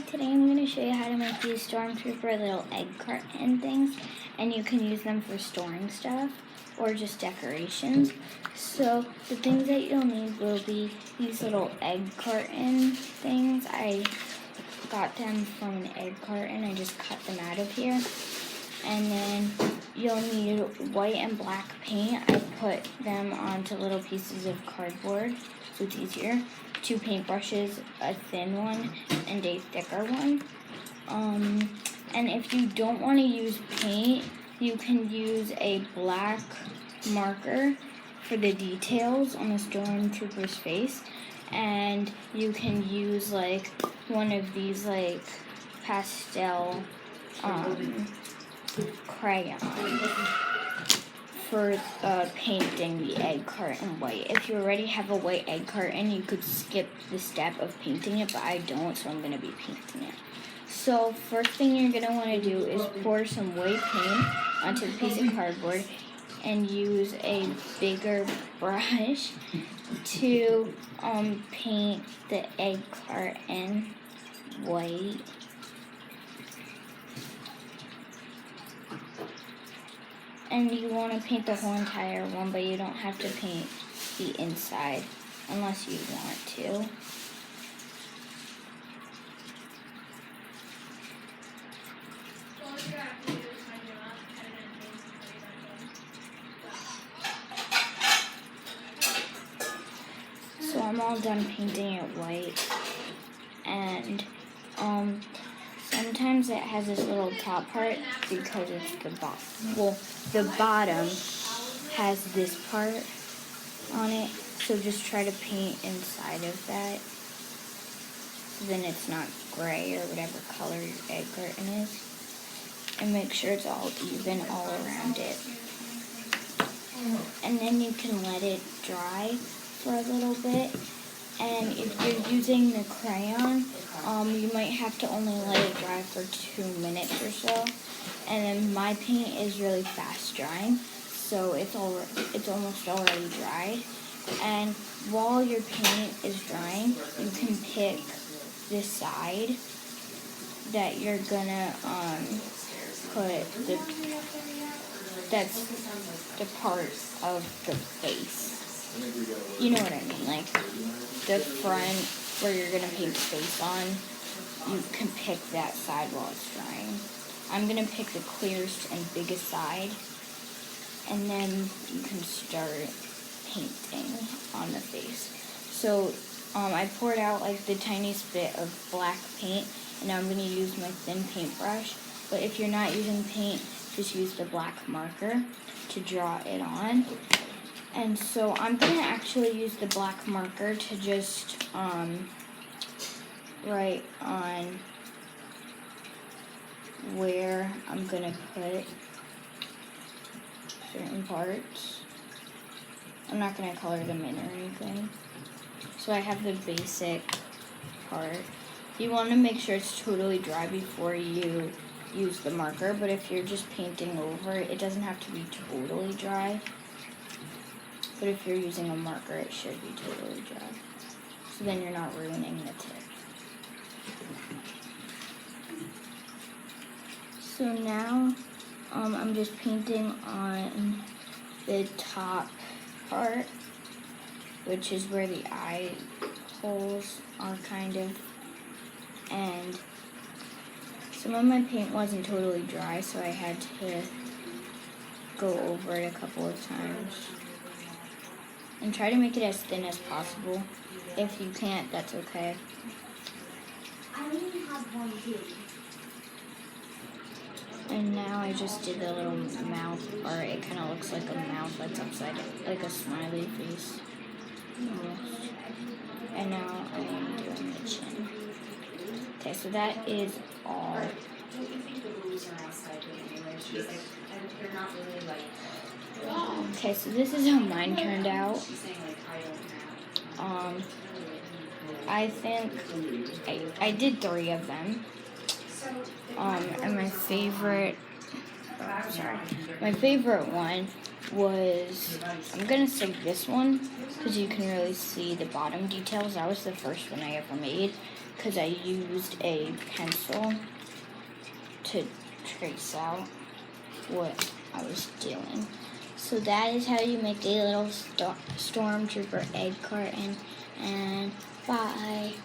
today I'm going to show you how to make these Stormtrooper little egg carton things, and you can use them for storing stuff or just decorations. So the things that you'll need will be these little egg carton things. I got them from an egg carton. I just cut them out of here. And then you'll need white and black paint. I put them onto little pieces of cardboard so it's easier. 2 paintbrushes, a thin one and a thicker one. And if you don't want to use paint, you can use a black marker for the details on the Stormtrooper's face. And you can use like one of these like pastel crayon for painting the egg carton white. If you already have a white egg carton, you could skip the step of painting it, but I don't, so I'm going to be painting it. So first thing you're going to want to do is pour some white paint onto a piece of cardboard and use a bigger brush to paint the egg carton white. And you want to paint the whole entire one, but you don't have to paint the inside unless you want to. So I'm all done painting it white, and sometimes it has this little top part because it's the bottom. Well, the bottom has this part on it, so just try to paint inside of that, so then it's not gray or whatever color your egg carton is. And make sure it's all even all around it. And then you can let it dry for a little bit. And if you're using the crayon, you might have to only let it dry for 2 minutes or so. And then my paint is really fast drying, so it's almost already dried. And while your paint is drying, you can pick the side that you're gonna put that's the part of the face. You know what I mean, like the front where you're gonna paint the face on, you can pick that side while it's drying. I'm gonna pick the clearest and biggest side, and then you can start painting on the face. So I poured out like the tiniest bit of black paint, and now I'm gonna use my thin paintbrush. But if you're not using paint, just use the black marker to draw it on. And so I'm going to actually use the black marker to just write on where I'm going to put certain parts. I'm not going to color them in or anything. So I have the basic part. You want to make sure it's totally dry before you use the marker, but if you're just painting over it, it doesn't have to be totally dry. But if you're using a marker, it should be totally dry. So then you're not ruining the tip. So now I'm just painting on the top part, which is where the eye holes are kind of. And some of my paint wasn't totally dry, so I had to go over it a couple of times. And try to make it as thin as possible. If you can't, that's okay. I only have one too. And now I just did the little mouth part. It kind of looks like a mouth that's upside down, like a smiley face. Almost. And now I am doing the chin. Okay, so that is all. Okay, so this is how mine turned out. I think I did 3 of them. And my favorite one was, I'm gonna say this one, because you can really see the bottom details. That was the first one I ever made. because I used a pencil to trace out what I was doing. So that is how you make a little stormtrooper egg carton, and bye.